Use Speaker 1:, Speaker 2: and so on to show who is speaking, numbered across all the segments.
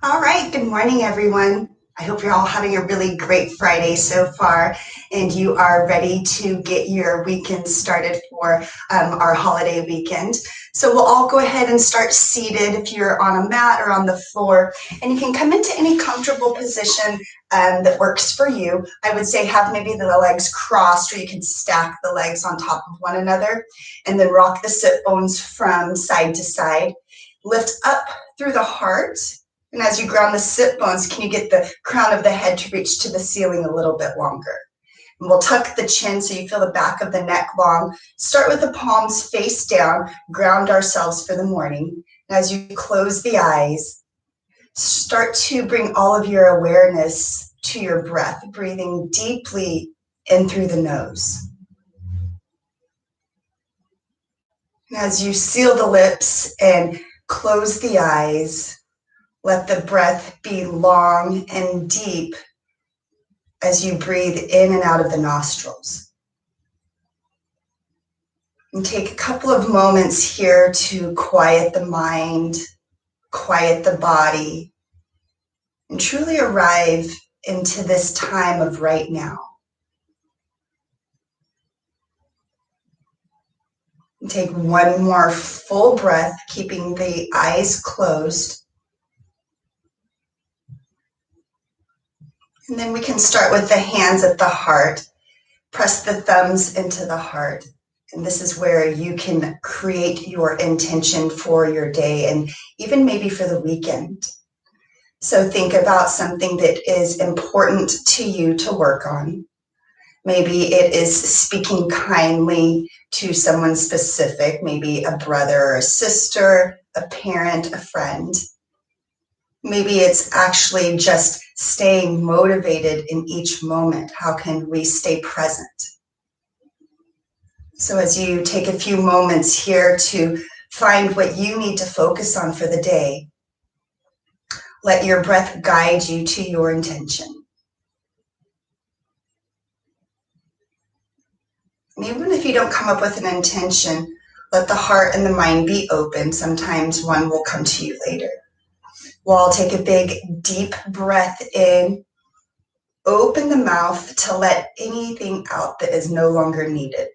Speaker 1: All right, good morning, everyone. I hope you're all having a really great Friday so far, and you are ready to get your weekend started for our holiday weekend. So we'll all go ahead and start seated if you're on a mat or on the floor, and you can come into any comfortable position that works for you. I would say have maybe the legs crossed, or you can stack the legs on top of one another, and then rock the sit bones from side to side. Lift up through the heart. And as you ground the sit bones, can you get the crown of the head to reach to the ceiling a little bit longer? And we'll tuck the chin so you feel the back of the neck long. Start with the palms face down, ground ourselves for the morning. And as you close the eyes, start to bring all of your awareness to your breath, breathing deeply in through the nose. And as you seal the lips and close the eyes, let the breath be long and deep as you breathe in and out of the nostrils. And take a couple of moments here to quiet the mind, quiet the body, and truly arrive into this time of right now. And take one more full breath, keeping the eyes closed. And then we can start with the hands at the heart. Press the thumbs into the heart. And this is where you can create your intention for your day and even maybe for the weekend. So think about something that is important to you to work on. Maybe it is speaking kindly to someone specific, maybe a brother or a sister, a parent, a friend. Maybe it's actually just staying motivated in each moment. How can we stay present? So as you take a few moments here to find what you need to focus on for the day, let your breath guide you to your intention. And even if you don't come up with an intention, let the heart and the mind be open. Sometimes one will come to you later. We'll all take a big, deep breath in. Open the mouth to let anything out that is no longer needed.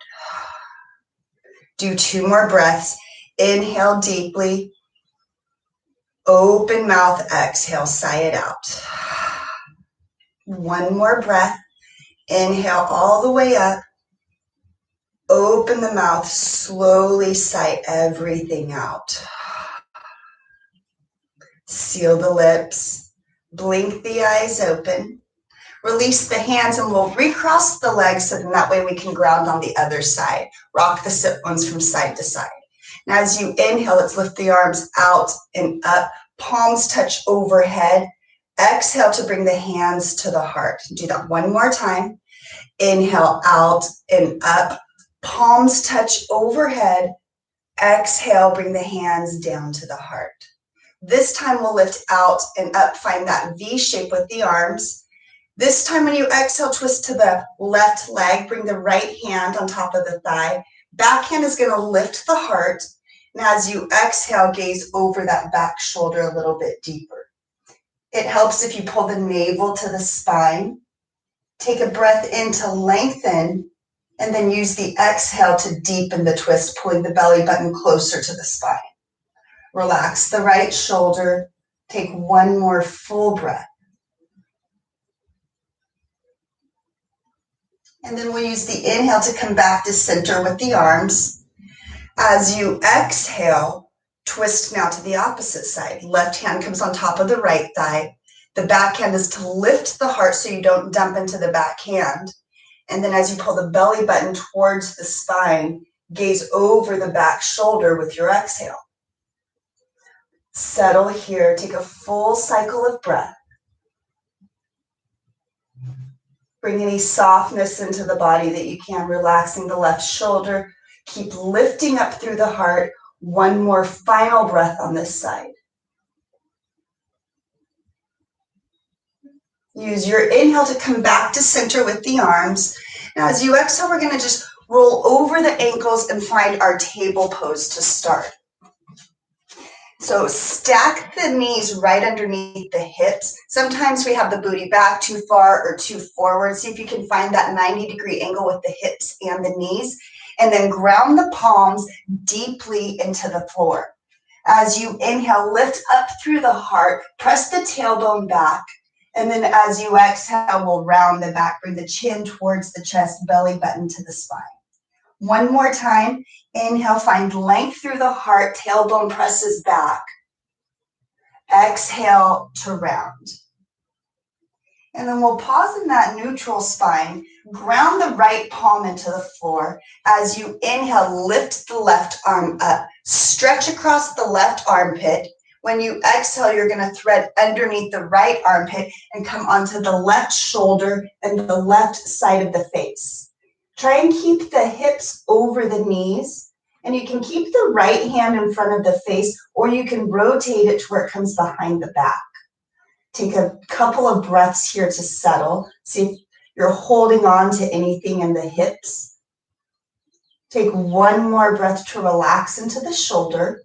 Speaker 1: Do 2 more breaths. Inhale deeply. Open mouth, exhale, sigh it out. 1 more breath. Inhale all the way up. Open the mouth, slowly sigh everything out. Seal the lips. Blink the eyes open. Release the hands and we'll recross the legs so that way we can ground on the other side. Rock the sit bones from side to side. Now as you inhale, let's lift the arms out and up. Palms touch overhead. Exhale to bring the hands to the heart. Do that 1 more time. Inhale out and up. Palms touch overhead. Exhale, bring the hands down to the heart. This time we'll lift out and up. Find that V shape with the arms. This time when you exhale, twist to the left leg, bring the right hand on top of the thigh. Back hand is going to lift the heart. And as you exhale, gaze over that back shoulder a little bit deeper. It helps if you pull the navel to the spine. Take a breath in to lengthen, and then use the exhale to deepen the twist, pulling the belly button closer to the spine. Relax the right shoulder. Take 1 more full breath. And then we'll use the inhale to come back to center with the arms. As you exhale, twist now to the opposite side. Left hand comes on top of the right thigh. The back hand is to lift the heart so you don't dump into the back hand. And then as you pull the belly button towards the spine, gaze over the back shoulder with your exhale. Settle here. Take a full cycle of breath. Bring any softness into the body that you can, relaxing the left shoulder. Keep lifting up through the heart. 1 more final breath on this side. Use your inhale to come back to center with the arms. Now as you exhale, we're going to just roll over the ankles and find our table pose to start. So stack the knees right underneath the hips. Sometimes we have the booty back too far or too forward. See if you can find that 90-degree angle with the hips and the knees. And then ground the palms deeply into the floor. As you inhale, lift up through the heart, press the tailbone back. And then as you exhale, we'll round the back, bring the chin towards the chest, belly button to the spine. One more time. Inhale, find length through the heart, tailbone presses back. Exhale to round. And then we'll pause in that neutral spine, ground the right palm into the floor. As you inhale, lift the left arm up, stretch across the left armpit. When you exhale, you're going to thread underneath the right armpit and come onto the left shoulder and the left side of the face. Try and keep the hips over the knees, and you can keep the right hand in front of the face, or you can rotate it to where it comes behind the back. Take a couple of breaths here to settle. See if you're holding on to anything in the hips. Take one more breath to relax into the shoulder.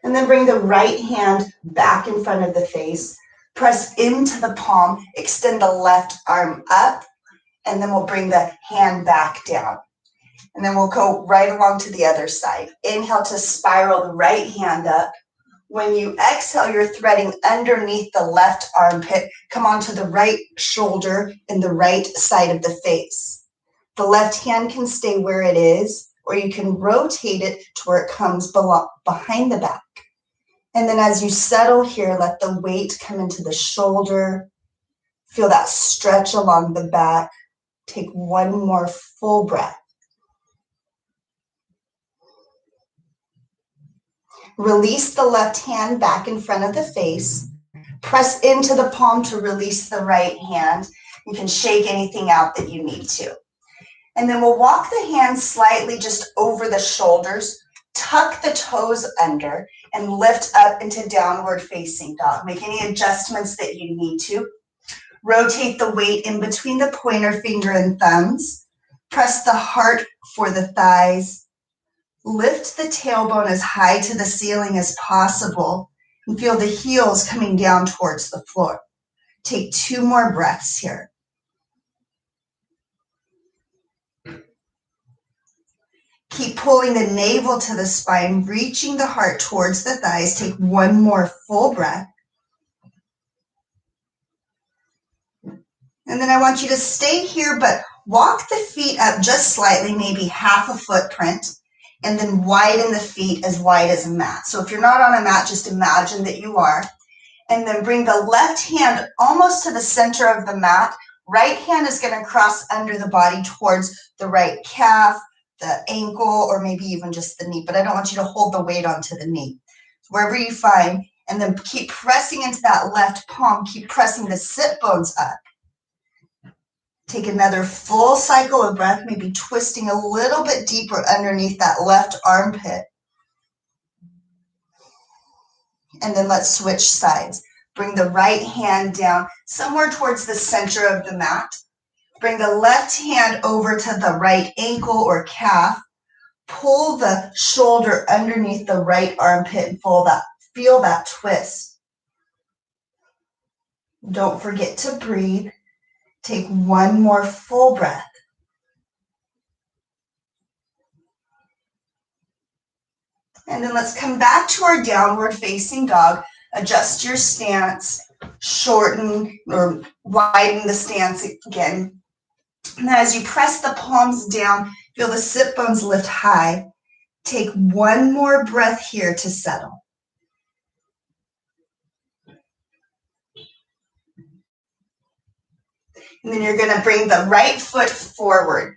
Speaker 1: And then bring the right hand back in front of the face. Press into the palm, extend the left arm up, and then we'll bring the hand back down. And then we'll go right along to the other side. Inhale to spiral the right hand up. When you exhale, you're threading underneath the left armpit. Come onto the right shoulder and the right side of the face. The left hand can stay where it is, or you can rotate it to where it comes behind the back. And then as you settle here, let the weight come into the shoulder. Feel that stretch along the back. Take one more full breath. Release the left hand back in front of the face. Press into the palm to release the right hand. You can shake anything out that you need to. And then we'll walk the hands slightly just over the shoulders. Tuck the toes under and lift up into downward facing dog. Make any adjustments that you need to. Rotate the weight in between the pointer finger and thumbs. Press the heart for the thighs. Lift the tailbone as high to the ceiling as possible and feel the heels coming down towards the floor. Take 2 more breaths here. Keep pulling the navel to the spine, reaching the heart towards the thighs. Take 1 more full breath. And then I want you to stay here, but walk the feet up just slightly, maybe half a footprint, and then widen the feet as wide as a mat. So if you're not on a mat, just imagine that you are. And then bring the left hand almost to the center of the mat. Right hand is going to cross under the body towards the right calf, the ankle, or maybe even just the knee. But I don't want you to hold the weight onto the knee. Wherever you find, and then keep pressing into that left palm. Keep pressing the sit bones up. Take another full cycle of breath, maybe twisting a little bit deeper underneath that left armpit. And then let's switch sides. Bring the right hand down somewhere towards the center of the mat. Bring the left hand over to the right ankle or calf. Pull the shoulder underneath the right armpit and feel that twist. Don't forget to breathe. Take 1 more full breath. And then let's come back to our downward facing dog. Adjust your stance, shorten or widen the stance again. And as you press the palms down, feel the sit bones lift high. Take 1 more breath here to settle. And then you're going to bring the right foot forward.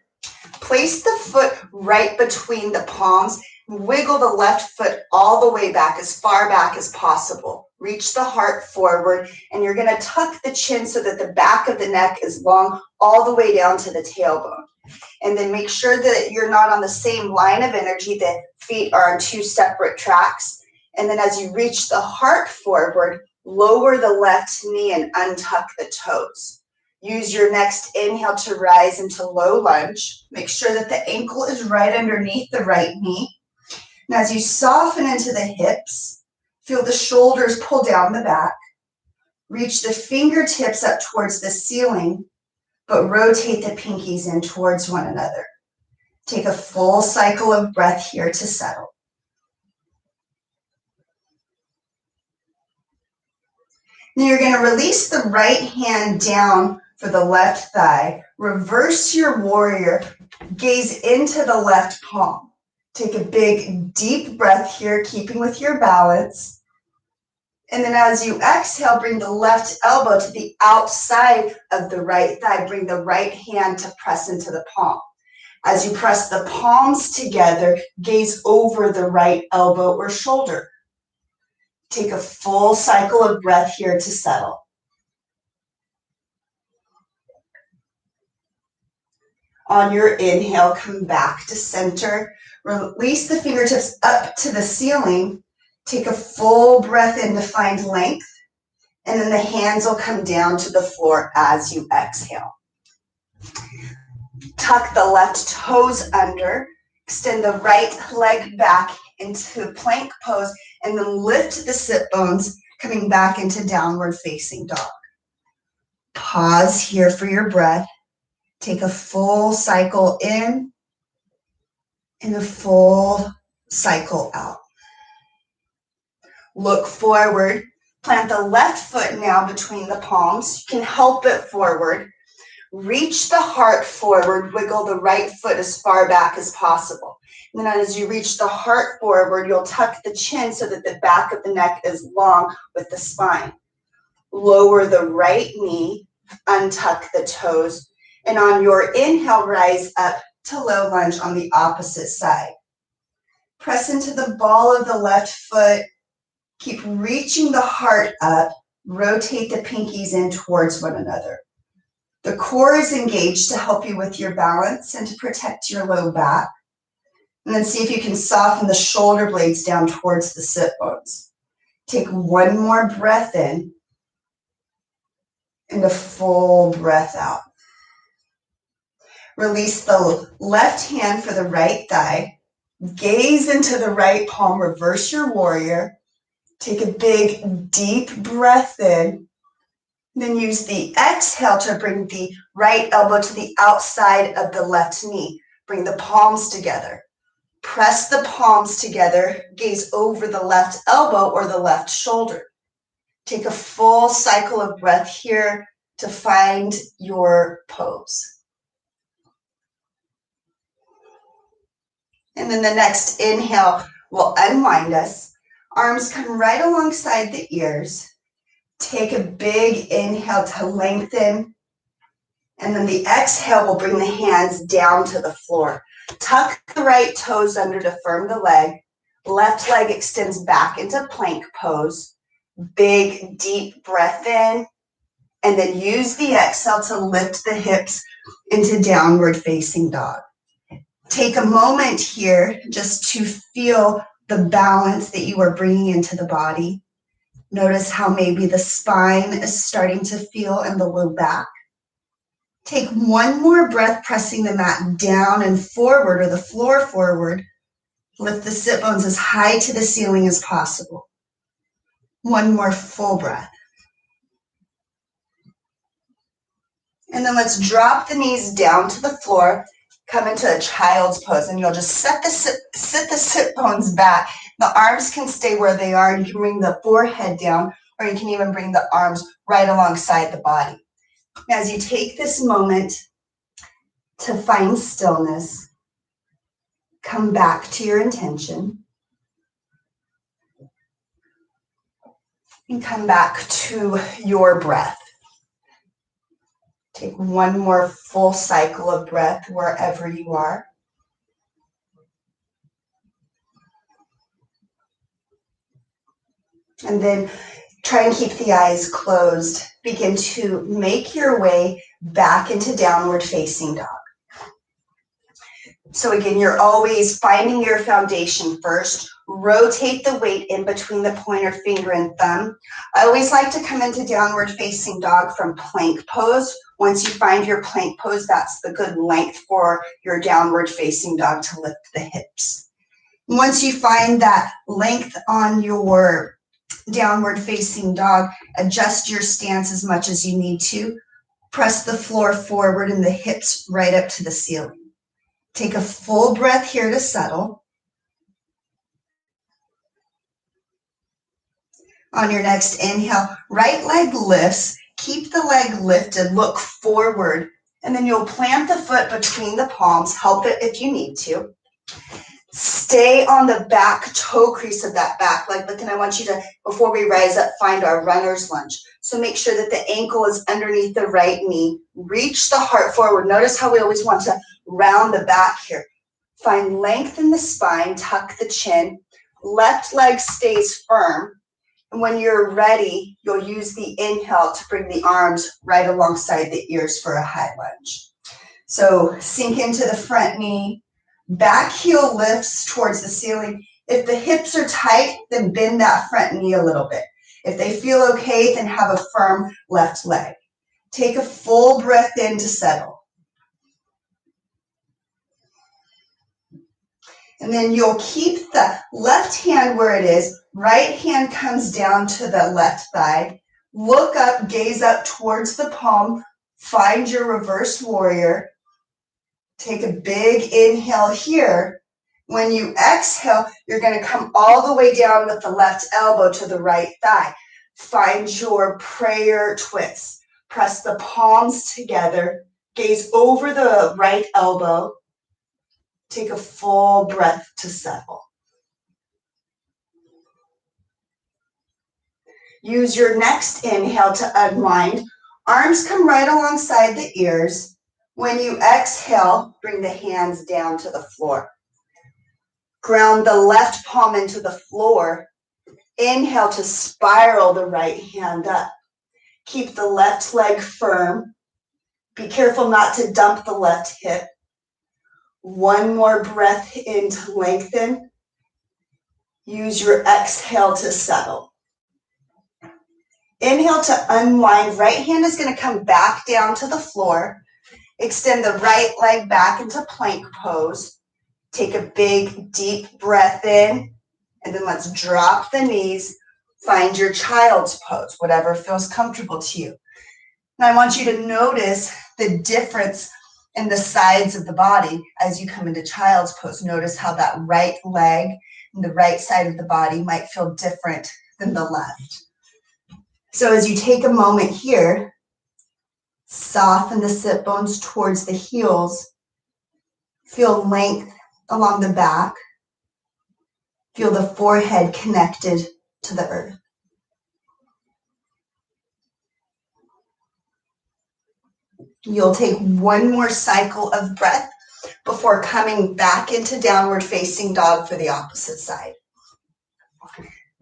Speaker 1: Place the foot right between the palms. Wiggle the left foot all the way back, as far back as possible. Reach the heart forward, and you're going to tuck the chin so that the back of the neck is long all the way down to the tailbone. And then make sure that you're not on the same line of energy. The feet are on 2 separate tracks. And then as you reach the heart forward, lower the left knee and untuck the toes. Use your next inhale to rise into low lunge. Make sure that the ankle is right underneath the right knee. And as you soften into the hips, feel the shoulders pull down the back. Reach the fingertips up towards the ceiling, but rotate the pinkies in towards one another. Take a full cycle of breath here to settle. Now you're going to release the right hand down for the left thigh. Reverse your warrior. Gaze into the left palm. Take a big, deep breath here, keeping with your balance. And then as you exhale, bring the left elbow to the outside of the right thigh. Bring the right hand to press into the palm. As you press the palms together, gaze over the right elbow or shoulder. Take a full cycle of breath here to settle. On your inhale, come back to center. Release the fingertips up to the ceiling. Take a full breath in to find length. And then the hands will come down to the floor as you exhale. Tuck the left toes under. Extend the right leg back into plank pose. And then lift the sit bones, coming back into downward facing dog. Pause here for your breath. Take a full cycle in and a full cycle out. Look forward. Plant the left foot now between the palms. You can help it forward. Reach the heart forward. Wiggle the right foot as far back as possible. And then as you reach the heart forward, you'll tuck the chin so that the back of the neck is long with the spine. Lower the right knee. Untuck the toes. And on your inhale, rise up to low lunge on the opposite side. Press into the ball of the left foot. Keep reaching the heart up. Rotate the pinkies in towards one another. The core is engaged to help you with your balance and to protect your low back. And then see if you can soften the shoulder blades down towards the sit bones. Take one more breath in and a full breath out. Release the left hand for the right thigh. Gaze into the right palm. Reverse your warrior. Take a big, deep breath in. Then use the exhale to bring the right elbow to the outside of the left knee. Bring the palms together. Press the palms together. Gaze over the left elbow or the left shoulder. Take a full cycle of breath here to find your pose. And then the next inhale will unwind us. Arms come right alongside the ears. Take a big inhale to lengthen. And then the exhale will bring the hands down to the floor. Tuck the right toes under to firm the leg. Left leg extends back into plank pose. Big, deep breath in. And then use the exhale to lift the hips into downward facing dog. Take a moment here just to feel the balance that you are bringing into the body. Notice how maybe the spine is starting to feel in the low back. Take one more breath, pressing the mat down and forward or the floor forward. Lift the sit bones as high to the ceiling as possible. One more full breath. And then let's drop the knees down to the floor. Come into a child's pose, and you'll just sit the sit bones back. The arms can stay where they are, and you can bring the forehead down, or you can even bring the arms right alongside the body. As you take this moment to find stillness, come back to your intention, and come back to your breath. Take one more full cycle of breath wherever you are. And then try and keep the eyes closed. Begin to make your way back into downward facing dog. So again, you're always finding your foundation first. Rotate the weight in between the pointer finger and thumb. I always like to come into downward facing dog from plank pose. Once you find your plank pose, that's the good length for your downward facing dog to lift the hips. Once you find that length on your downward facing dog, adjust your stance as much as you need to. Press the floor forward and the hips right up to the ceiling. Take a full breath here to settle. On your next inhale, right leg lifts. Keep the leg lifted, look forward, and then you'll plant the foot between the palms. Help it if you need to. Stay on the back toe crease of that back leg, but then I want you to, before we rise up, find our runner's lunge. So make sure that the ankle is underneath the right knee. Reach the heart forward. Notice how we always want to round the back here. Find length in the spine, tuck the chin. Left leg stays firm. And when you're ready, you'll use the inhale to bring the arms right alongside the ears for a high lunge. So sink into the front knee. Back heel lifts towards the ceiling. If the hips are tight, then bend that front knee a little bit. If they feel okay, then have a firm left leg. Take a full breath in to settle. And then you'll keep the left hand where it is. Right hand comes down to the left thigh. Look up, gaze up towards the palm. Find your reverse warrior. Take a big inhale here. When you exhale, you're going to come all the way down with the left elbow to the right thigh. Find your prayer twist. Press the palms together. Gaze over the right elbow. Take a full breath to settle. Use your next inhale to unwind. Arms come right alongside the ears. When you exhale, bring the hands down to the floor. Ground the left palm into the floor. Inhale to spiral the right hand up. Keep the left leg firm. Be careful not to dump the left hip. One more breath in to lengthen. Use your exhale to settle. Inhale to unwind. Right hand is going to come back down to the floor. Extend the right leg back into plank pose. Take a big, deep breath in, and then let's drop the knees. Find your child's pose, whatever feels comfortable to you. And I want you to notice the difference in the sides of the body as you come into child's pose. Notice how that right leg and the right side of the body might feel different than the left. So as you take a moment here, soften the sit bones towards the heels. Feel length along the back. Feel the forehead connected to the earth. You'll take one more cycle of breath before coming back into downward facing dog for the opposite side.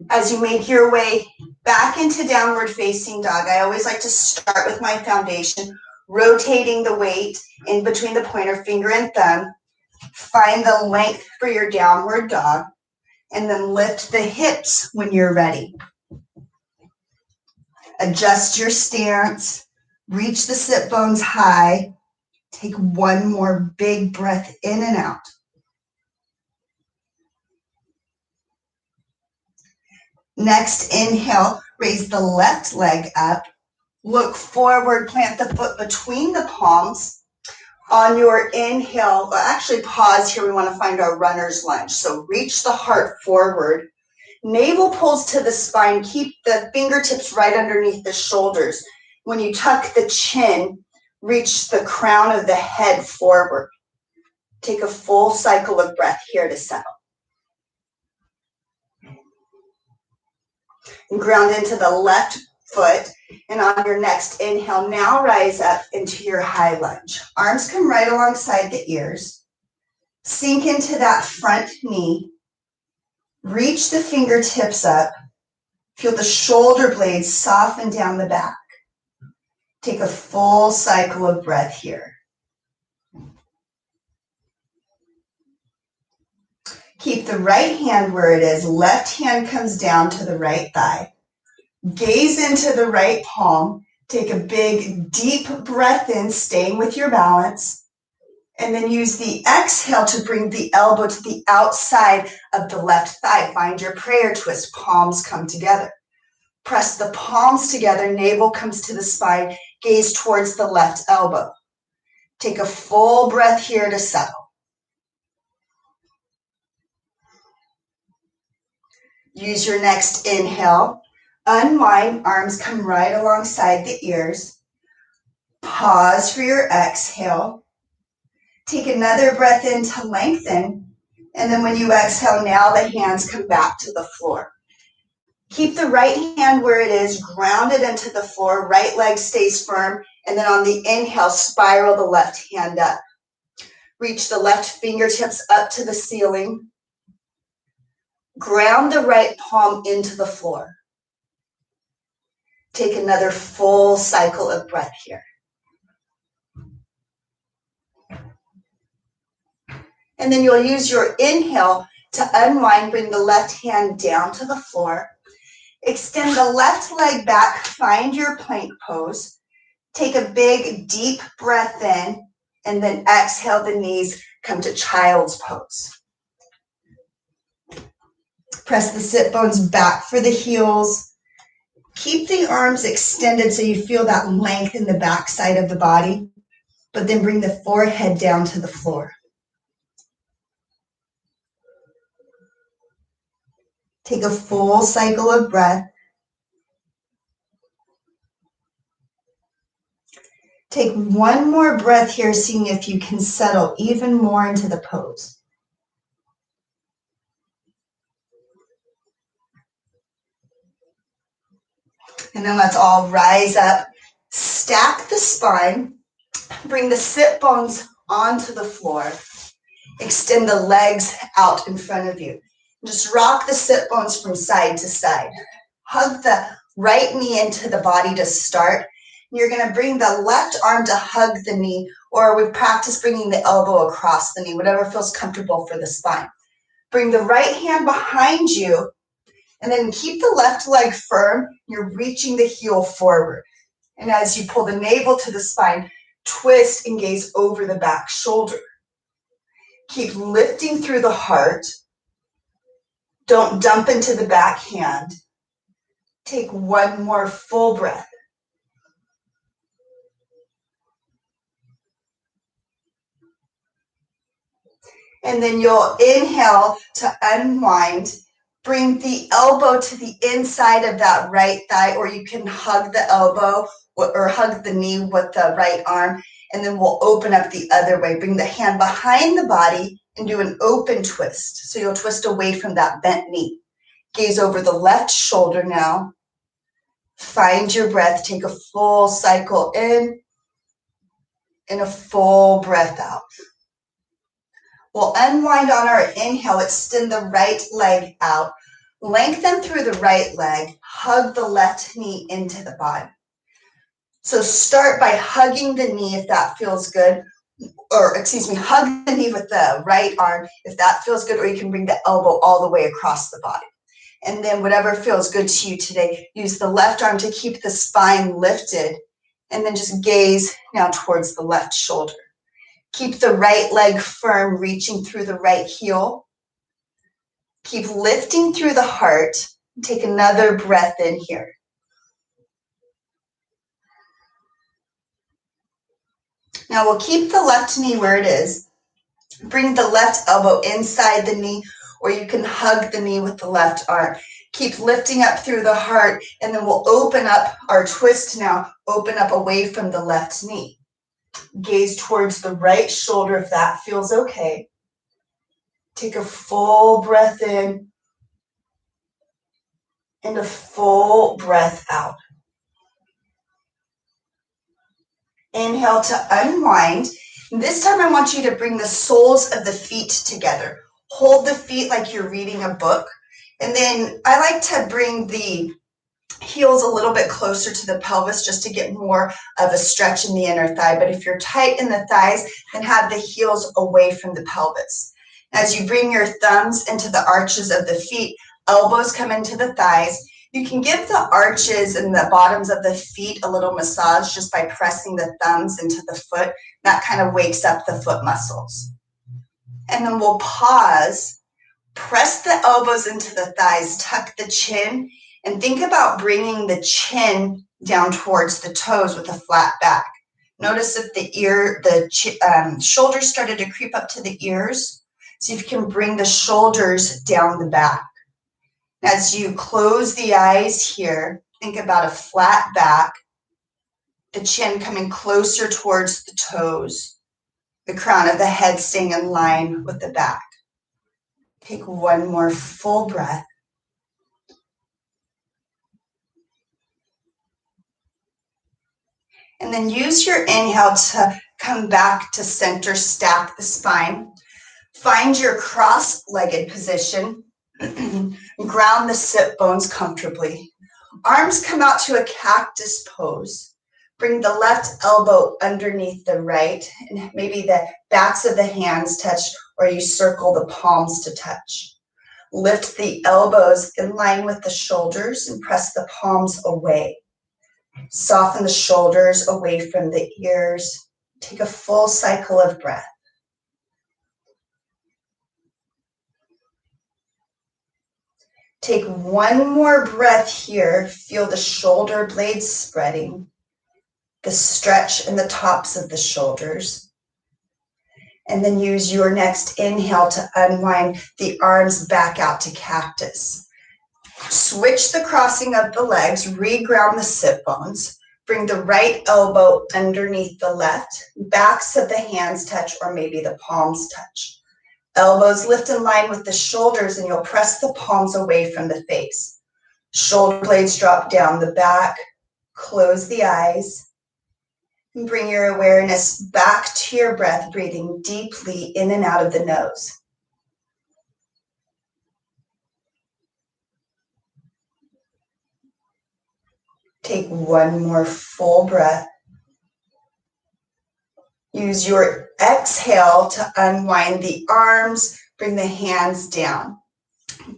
Speaker 1: As you make your way back into downward facing dog, I always like to start with my foundation, rotating the weight in between the pointer finger and thumb. Find the length for your downward dog, and then lift the hips when you're ready. Adjust your stance. Reach the sit bones high. Take one more big breath in and out. Next, inhale, raise the left leg up. Look forward, plant the foot between the palms. On your inhale, actually pause here. We want to find our runner's lunge. So reach the heart forward. Navel pulls to the spine. Keep the fingertips right underneath the shoulders. When you tuck the chin, reach the crown of the head forward. Take a full cycle of breath here to settle. And ground into the left foot. And on your next inhale, now rise up into your high lunge. Arms come right alongside the ears. Sink into that front knee. Reach the fingertips up. Feel the shoulder blades soften down the back. Take a full cycle of breath here. Keep the right hand where it is. Left hand comes down to the right thigh. Gaze into the right palm. Take a big, deep breath in, staying with your balance. And then use the exhale to bring the elbow to the outside of the left thigh. Find your prayer twist. Palms come together. Press the palms together. Navel comes to the spine. Gaze towards the left elbow. Take a full breath here to settle. Use your next inhale. Unwind. Arms come right alongside the ears. Pause for your exhale. Take another breath in to lengthen. And then when you exhale, now the hands come back to the floor. Keep the right hand where it is, grounded into the floor. Right leg stays firm. And then on the inhale, spiral the left hand up. Reach the left fingertips up to the ceiling. Ground the right palm into the floor. Take another full cycle of breath here. And then you'll use your inhale to unwind, bring the left hand down to the floor. Extend the left leg back, find your plank pose. Take a big, deep breath in, and then exhale the knees, come to child's pose. Press the sit bones back for the heels. Keep the arms extended so you feel that length in the back side of the body, but then bring the forehead down to the floor. Take a full cycle of breath. Take one more breath here, seeing if you can settle even more into the pose. And then let's all rise up. Stack the spine. Bring the sit bones onto the floor. Extend the legs out in front of you. Just rock the sit bones from side to side. Hug the right knee into the body to start. You're going to bring the left arm to hug the knee, or we practice bringing the elbow across the knee, whatever feels comfortable for the spine. Bring the right hand behind you, and then keep the left leg firm. You're reaching the heel forward. And as you pull the navel to the spine, twist and gaze over the back shoulder. Keep lifting through the heart. Don't dump into the back hand. Take one more full breath. And then you'll inhale to unwind. Bring the elbow to the inside of that right thigh, or you can hug the elbow or hug the knee with the right arm. And then we'll open up the other way. Bring the hand behind the body and do an open twist. So you'll twist away from that bent knee. Gaze over the left shoulder now. Find your breath. Take a full cycle in and a full breath out. We'll unwind on our inhale. Extend the right leg out. Lengthen through the right leg. Hug the left knee into the body. So start by hugging the knee if that feels good. Hug the knee with the right arm if that feels good, or you can bring the elbow all the way across the body. And then whatever feels good to you today, use the left arm to keep the spine lifted, and then just gaze now towards the left shoulder. Keep the right leg firm, reaching through the right heel. Keep lifting through the heart. Take another breath in here. Now we'll keep the left knee where it is. Bring the left elbow inside the knee, or you can hug the knee with the left arm. Keep lifting up through the heart, and then we'll open up our twist now. Open up away from the left knee. Gaze towards the right shoulder if that feels okay. Take a full breath in and a full breath out. Inhale to unwind. This time I want you to bring the soles of the feet together. Hold the feet like you're reading a book. And then I like to bring the heels a little bit closer to the pelvis just to get more of a stretch in the inner thigh. But if you're tight in the thighs, then have the heels away from the pelvis. As you bring your thumbs into the arches of the feet, elbows come into the thighs. You can give the arches and the bottoms of the feet a little massage just by pressing the thumbs into the foot. That kind of wakes up the foot muscles. And then we'll pause, press the elbows into the thighs, tuck the chin, and think about bringing the chin down towards the toes with a flat back. Notice if the shoulders started to creep up to the ears. See if you can bring the shoulders down the back. As you close the eyes here, think about a flat back, the chin coming closer towards the toes, the crown of the head staying in line with the back. Take one more full breath. And then use your inhale to come back to center, stack the spine. Find your cross-legged position. Ground the sit bones comfortably. Arms come out to a cactus pose. Bring the left elbow underneath the right, and maybe the backs of the hands touch, or you circle the palms to touch. Lift the elbows in line with the shoulders and press the palms away. Soften the shoulders away from the ears. Take a full cycle of breath. Take one more breath here. Feel the shoulder blades spreading, the stretch in the tops of the shoulders. And then use your next inhale to unwind the arms back out to cactus. Switch the crossing of the legs, reground the sit bones. Bring the right elbow underneath the left. Backs of the hands touch, or maybe the palms touch. Elbows lift in line with the shoulders, and you'll press the palms away from the face. Shoulder blades drop down the back. Close the eyes. And bring your awareness back to your breath, breathing deeply in and out of the nose. Take one more full breath. Use your exhale to unwind the arms, bring the hands down.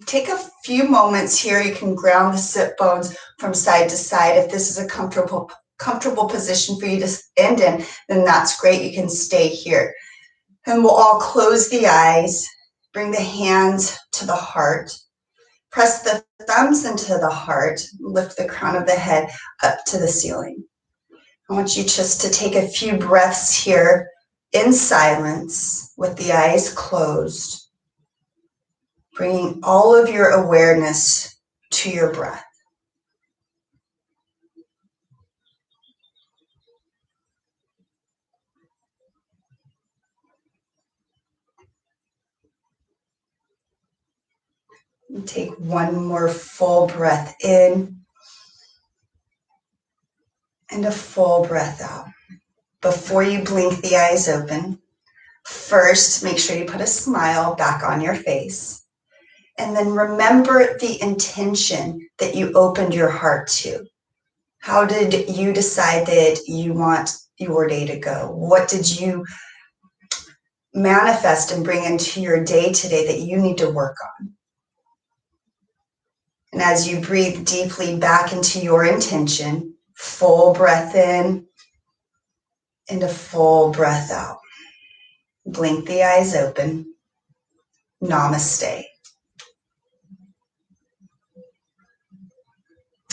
Speaker 1: Take a few moments here. You can ground the sit bones from side to side. If this is a comfortable position for you to end in, then that's great. You can stay here. And we'll all close the eyes, bring the hands to the heart. Press the thumbs into the heart, lift the crown of the head up to the ceiling. I want you just to take a few breaths here in silence with the eyes closed, bringing all of your awareness to your breath. And take one more full breath in and a full breath out. Before you blink the eyes open, first make sure you put a smile back on your face. And then remember the intention that you opened your heart to. How did you decide that you want your day to go? What did you manifest and bring into your day today that you need to work on? And as you breathe deeply back into your intention, full breath in and a full breath out. Blink the eyes open. Namaste.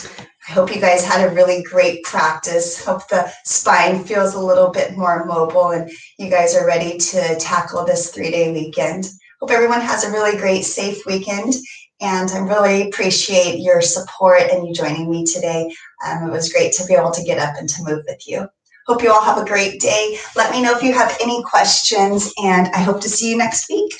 Speaker 1: I hope you guys had a really great practice. Hope the spine feels a little bit more mobile and you guys are ready to tackle this 3-day weekend. Hope everyone has a really great, safe weekend. And I really appreciate your support and you joining me today. It was great to be able to get up and to move with you. Hope you all have a great day. Let me know if you have any questions, and I hope to see you next week.